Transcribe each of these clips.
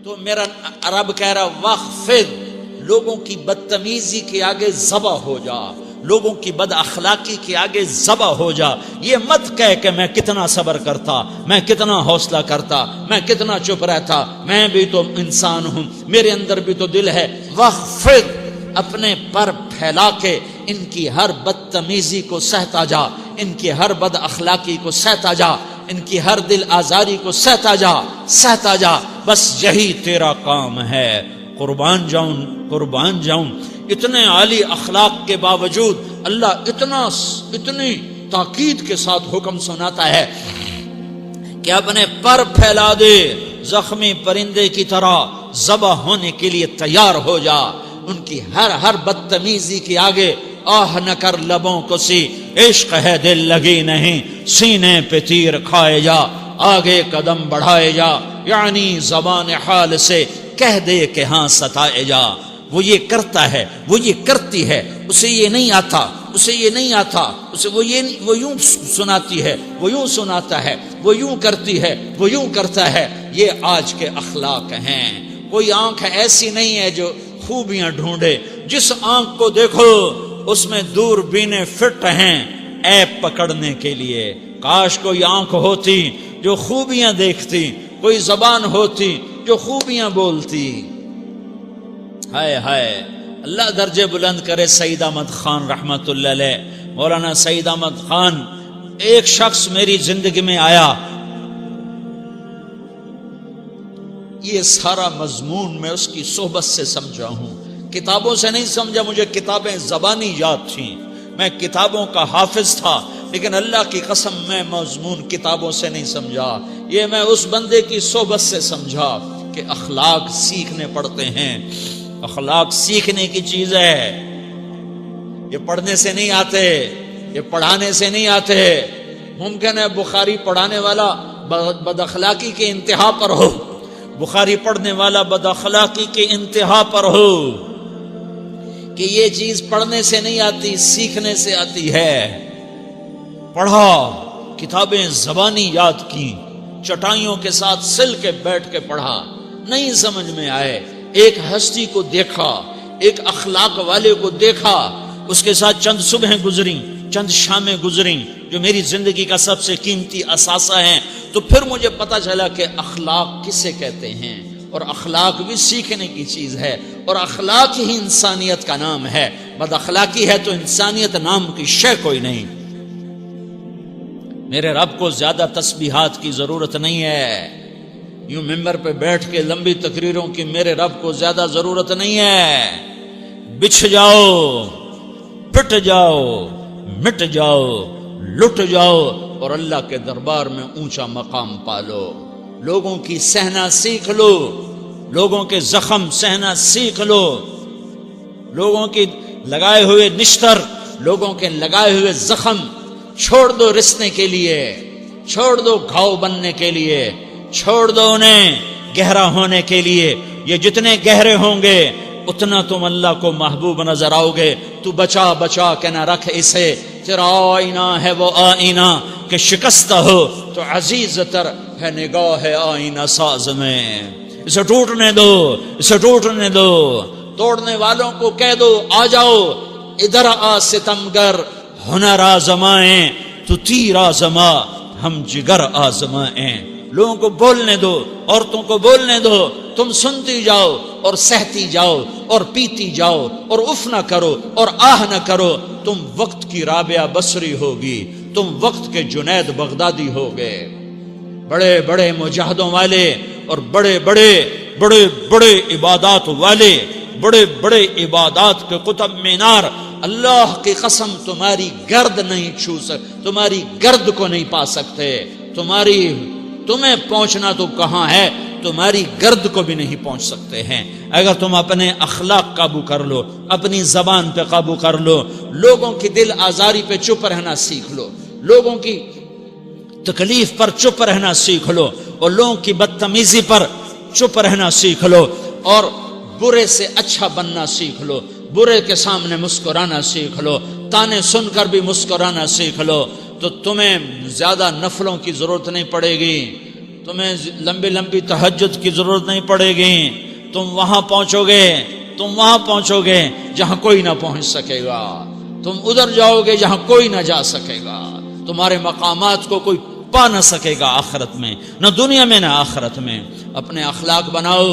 تو میرا رب کہہ رہا وخفض، لوگوں کی بدتمیزی کے آگے ذبح ہو جا، لوگوں کی بد اخلاقی کے آگے ذبح ہو جا. یہ مت کہہ کہ میں کتنا صبر کرتا، میں کتنا حوصلہ کرتا، میں کتنا چپ رہتا، میں بھی تو انسان ہوں، میرے اندر بھی تو دل ہے. وخفض، اپنے پر پھیلا کے ان کی ہر بدتمیزی کو سہتا جا، ان کی ہر بد اخلاقی کو سہتا جا، ان کی ہر دل آزاری کو سہتا جا، سہتا جا. بس یہی تیرا کام ہے. قربان جاؤں، قربان جاؤں. اتنے عالی اخلاق کے باوجود اللہ اتنی تاکید کے ساتھ حکم سناتا ہے کہ اپنے پر پھیلا دے، زخمی پرندے کی طرح ذبح ہونے کے لیے تیار ہو جا. ان کی ہر بدتمیزی کے آگے آہ نہ کر لبوں کو سی، عشق ہے دل لگی نہیں، سینے پہ تیر کھائے جا، آگے قدم بڑھائے جا، یعنی زبان حال سے کہہ دے کہ ہاں ستائے جا. وہ یہ کرتا ہے، وہ یہ کرتی ہے، اسے یہ نہیں آتا، اسے یہ نہیں آتا، اسے وہ یوں سناتی ہے، وہ یوں سناتا ہے، وہ یوں کرتی ہے، وہ یوں کرتا ہے. یہ آج کے اخلاق ہیں. کوئی آنکھ ایسی نہیں ہے جو خوبیاں ڈھونڈے. جس آنکھ کو دیکھو اس میں دوربینیں فٹ ہیں عیب پکڑنے کے لیے. کاش کوئی آنکھ ہوتی جو خوبیاں دیکھتی، کوئی زبان ہوتی جو خوبیاں بولتی. ہائے ہائے، اللہ درجے بلند کرے. سعید احمد خان رحمت اللہ علیہ، مولانا سعید احمد خان، ایک شخص میری زندگی میں آیا. یہ سارا مضمون میں اس کی صحبت سے سمجھا ہوں، کتابوں سے نہیں سمجھا. مجھے کتابیں زبانی یاد تھیں، میں کتابوں کا حافظ تھا، لیکن اللہ کی قسم میں مضمون کتابوں سے نہیں سمجھا. یہ میں اس بندے کی صحبت سے سمجھا کہ اخلاق سیکھنے پڑتے ہیں. اخلاق سیکھنے کی چیز ہے، یہ پڑھنے سے نہیں آتے، یہ پڑھانے سے نہیں آتے. ممکن ہے بخاری پڑھانے والا بد اخلاقی کے انتہا پر ہو، بخاری پڑھنے والا بد اخلاقی کے انتہا پر ہو، کہ یہ چیز پڑھنے سے نہیں آتی، سیکھنے سے آتی ہے. پڑھا، کتابیں زبانی یاد کی، چٹائیوں کے ساتھ سل کے بیٹھ کے پڑھا، نہیں سمجھ میں آئے. ایک ہستی کو دیکھا، ایک اخلاق والے کو دیکھا، اس کے ساتھ چند صبحیں گزریں، چند شامیں گزریں جو میری زندگی کا سب سے قیمتی اثاثہ ہیں. تو پھر مجھے پتا چلا کہ اخلاق کسے کہتے ہیں، اور اخلاق بھی سیکھنے کی چیز ہے، اور اخلاق ہی انسانیت کا نام ہے. بد اخلاقی ہے تو انسانیت نام کی شے کوئی نہیں. میرے رب کو زیادہ تسبیحات کی ضرورت نہیں ہے. یوں ممبر پہ بیٹھ کے لمبی تقریروں کی میرے رب کو زیادہ ضرورت نہیں ہے. بچھ جاؤ، پٹ جاؤ، مٹ جاؤ، لٹ جاؤ، اور اللہ کے دربار میں اونچا مقام پالو. لوگوں کی سہنا سیکھ لو، لوگوں کے زخم سہنا سیکھ لو، لوگوں کی لگائے ہوئے نشتر، لوگوں کے لگائے ہوئے زخم چھوڑ دو رسنے کے لیے، چھوڑ دو گھاؤ بننے کے لیے، چھوڑ دو انہیں گہرا ہونے کے لیے. یہ جتنے گہرے ہوں گے اتنا تم اللہ کو محبوب نظر آؤ گے. تو بچا بچا کے نہ رکھ اسے، تیرا آئینہ ہے وہ آئینہ کہ شکستہ ہو تو عزیز تر ہے نگاہ آئینہ ساز میں. اسے ٹوٹنے دو، اسے ٹوٹنے دو. توڑنے والوں کو کہہ دو آ جاؤ ادھر آ ستمگر، ہنر آزمائیں تو تیر آزما، ہم جگر آزمائیں. لوگوں کو بولنے دو، عورتوں کو بولنے دو. تم سنتی جاؤ اور سہتی جاؤ اور پیتی جاؤ اور اف نہ کرو اور آہ نہ کرو. تم وقت کی رابعہ بصری ہوگی، تم وقت کے جنید بغدادی ہوگے. بڑے بڑے مجاہدوں والے اور بڑے بڑے بڑے بڑے عبادات والے، بڑے بڑے عبادات کے قطب مینار، اللہ کی قسم تمہاری گرد نہیں چھو سکتے، تمہاری گرد کو نہیں پا سکتے. تمہیں پہنچنا تو کہاں ہے، تمہاری گرد کو بھی نہیں پہنچ سکتے ہیں. اگر تم اپنے اخلاق قابو کر لو، اپنی زبان پہ قابو کر لو، لوگوں کی دل آزاری پہ چپ رہنا سیکھ لو، لوگوں کی تکلیف پر چپ رہنا سیکھ لو، اور لوگوں کی بدتمیزی پر چپ رہنا سیکھ لو، اور برے سے اچھا بننا سیکھ لو، برے کے سامنے مسکرانا سیکھ لو، تانے سن کر بھی مسکرانا سیکھ لو، تو تمہیں زیادہ نفلوں کی ضرورت نہیں پڑے گی. تمہیں لمبی لمبی تہجد کی ضرورت نہیں پڑے گی، تم وہاں پہنچو گے جہاں کوئی نہ پہنچ سکے گا، تم ادھر جاؤ گے جہاں کوئی نہ جا سکے گا، تمہارے مقامات کو کوئی پا نہ سکے گا آخرت میں، نہ دنیا میں نہ آخرت میں۔ اپنے اخلاق بناؤ،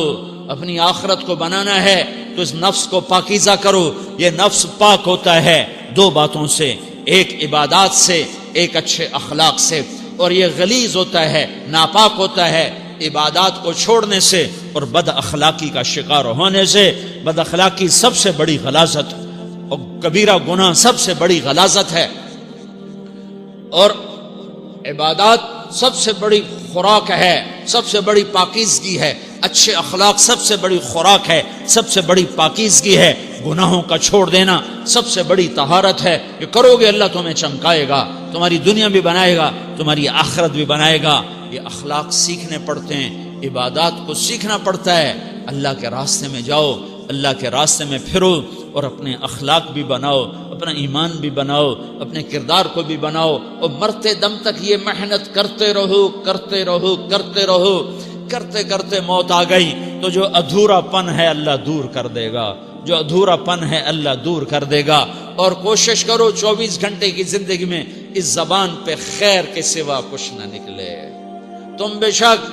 اپنی آخرت کو بنانا ہے تو اس نفس کو پاکیزہ کرو۔ یہ نفس پاک ہوتا ہے دو باتوں سے، ایک عبادات سے، ایک اچھے اخلاق سے، اور یہ غلیظ ہوتا ہے، ناپاک ہوتا ہے عبادات کو چھوڑنے سے اور بد اخلاقی کا شکار ہونے سے۔ بد اخلاقی سب سے بڑی غلاظت اور کبیرہ گناہ سب سے بڑی غلاظت ہے، اور عبادات سب سے بڑی خوراک ہے، سب سے بڑی پاکیزگی ہے، اچھے اخلاق سب سے بڑی خوراک ہے، سب سے بڑی پاکیزگی ہے۔ گناہوں کا چھوڑ دینا سب سے بڑی طہارت ہے۔ یہ کرو گے اللہ تمہیں چمکائے گا، تمہاری دنیا بھی بنائے گا، تمہاری آخرت بھی بنائے گا۔ یہ اخلاق سیکھنے پڑتے ہیں، عبادات کو سیکھنا پڑتا ہے۔ اللہ کے راستے میں جاؤ، اللہ کے راستے میں پھرو، اور اپنے اخلاق بھی بناؤ، اپنا ایمان بھی بناؤ، اپنے کردار کو بھی بناؤ، اور مرتے دم تک یہ محنت کرتے رہو، کرتے رہو، کرتے رہو۔ کرتے کرتے موت آ گئی تو جو ادھورا پن ہے اللہ دور کر دے گا، جو ادھورا پن ہے اللہ دور کر دے گا۔ اور کوشش کرو 24 گھنٹے کی زندگی میں اس زبان پہ خیر کے سوا کچھ نہ نکلے۔ تم بے شک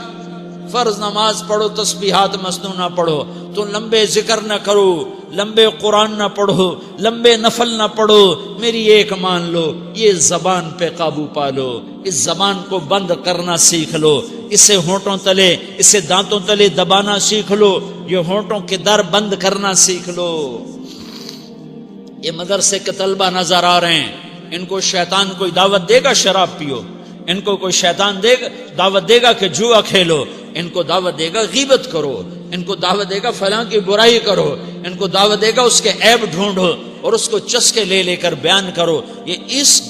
فرض نماز پڑھو، تسبیحات مسنونہ پڑھو، تو لمبے ذکر نہ کرو، لمبے قرآن نہ پڑھو، لمبے نفل نہ پڑھو، میری ایک مان لو، یہ زبان پہ قابو پالو، اس زبان کو بند کرنا سیکھ لو، اسے ہونٹوں تلے، اسے دانتوں تلے دبانا سیکھ لو، یہ ہونٹوں کے در بند کرنا سیکھ لو۔ یہ مدرسے کے طلبہ نظر آ رہے ہیں، ان کو شیطان کوئی دعوت دے گا شراب پیو، ان کو کوئی شیطان دعوت دے گا کہ جوا کھیلو، ان کو دعوت دے گا غیبت کرو، ان کو دعوت دے گا فلاں کی برائی کرو، ان کو دعوت دے گا اس کے عیب ڈھونڈو اور اس کو چسکے لے لے کر بیان کرو۔ یہ اس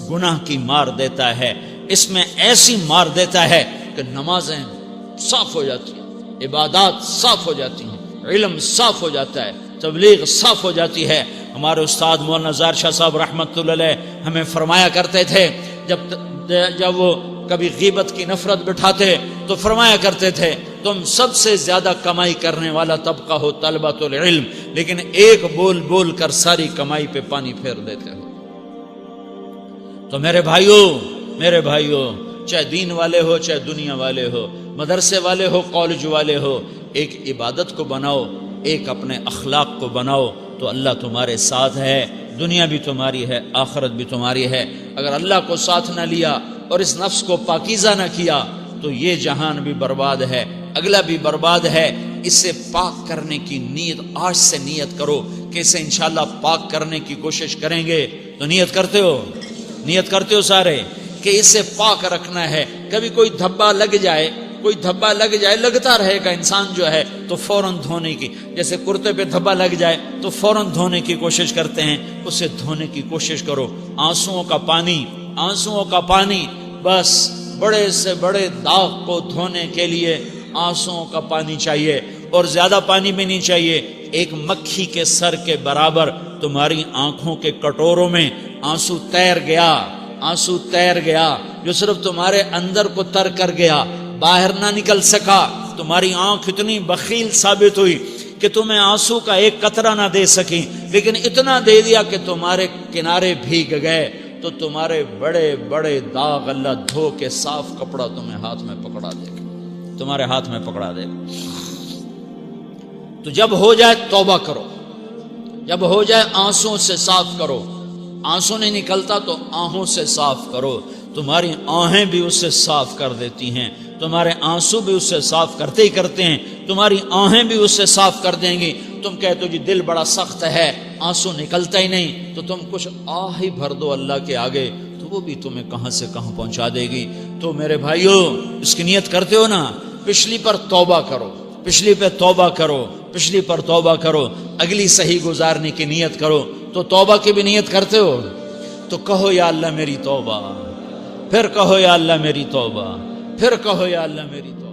گناہ کی مار دیتا ہے، اس میں ایسی مار دیتا ہے کہ نمازیں صاف ہو جاتی ہیں، عبادات صاف ہو جاتی ہیں، علم صاف ہو جاتا ہے، تبلیغ صاف ہو جاتی ہے۔ ہمارے استاد مولانا زار شاہ صاحب رحمۃ اللہ علیہ ہمیں فرمایا کرتے تھے، جب وہ کبھی غیبت کی نفرت بٹھاتے تو فرمایا کرتے تھے تم سب سے زیادہ کمائی کرنے والا طبقہ ہو طلبۃ العلم، لیکن ایک بول بول کر ساری کمائی پہ پانی پھیر دیتے ہو۔ تو میرے بھائیوں چاہے دین والے ہو، چاہے دنیا والے ہو، مدرسے والے ہو، کالج والے ہو، ایک عبادت کو بناؤ، ایک اپنے اخلاق کو بناؤ، تو اللہ تمہارے ساتھ ہے، دنیا بھی تمہاری ہے، آخرت بھی تمہاری ہے۔ اگر اللہ کو ساتھ نہ لیا اور اس نفس کو پاکیزہ نہ کیا تو یہ جہان بھی برباد ہے، اگلا بھی برباد ہے۔ اسے پاک کرنے کی نیت آج سے نیت کرو کہ اسے انشاءاللہ پاک کرنے کی کوشش کریں گے۔ تو نیت کرتے ہو سارے کہ اسے پاک رکھنا ہے۔ کبھی کوئی دھبا لگ جائے، لگتا رہے گا انسان جو ہے تو فوراً دھونے کی، جیسے کرتے پہ دھبا لگ جائے تو فوراً دھونے کی کوشش کرتے ہیں، اسے دھونے کی کوشش کرو۔ آنسوؤں کا پانی بس بڑے سے بڑے داغ کو دھونے کے لیے آنسوؤں کا پانی چاہیے، اور زیادہ پانی بھی نہیں چاہیے۔ ایک مکھی کے سر کے برابر تمہاری آنکھوں کے کٹوروں میں آنسو تیر گیا جو صرف تمہارے اندر کو تر کر گیا، باہر نہ نکل سکا۔ تمہاری آنکھ اتنی بخیل ثابت ہوئی کہ تمہیں آنسو کا ایک قطرہ نہ دے سکی، لیکن اتنا دے دیا کہ تمہارے کنارے بھیگ گئے۔ تو تمہارے بڑے بڑے داغ اللہ دھو کے صاف کپڑا تمہیں ہاتھ میں پکڑا دے گا، تمہارے ہاتھ میں پکڑا دے گا۔ تو جب ہو جائے توبہ کرو، جب ہو جائے آنسوں سے صاف کرو۔ آنسو نہیں نکلتا تو آہوں سے صاف کرو، تمہاری آہیں بھی اس سے صاف کر دیتی ہیں، تمہارے آنسو بھی اس سے صاف کرتے ہی کرتے ہیں، تمہاری آہیں بھی اس سے صاف کر دیں گی۔ تم کہتے ہو جی دل بڑا سخت ہے، آنسو نکلتا ہی نہیں، تو تم کچھ آہ ہی بھر دو اللہ کے آگے، تو وہ بھی تمہیں کہاں سے کہاں پہنچا دے گی۔ تو میرے بھائیوں اس کی نیت کرتے ہو نا، پچھلی پر توبہ کرو، پچھلی پہ توبہ کرو، پچھلی پر توبہ کرو، اگلی صحیح گزارنے کی نیت کرو۔ تو توبہ کی بھی نیت کرتے ہو تو کہو یا اللہ میری توبہ، پھر کہو یا اللہ میری توبہ، پھر کہو یا اللہ میری توبہ۔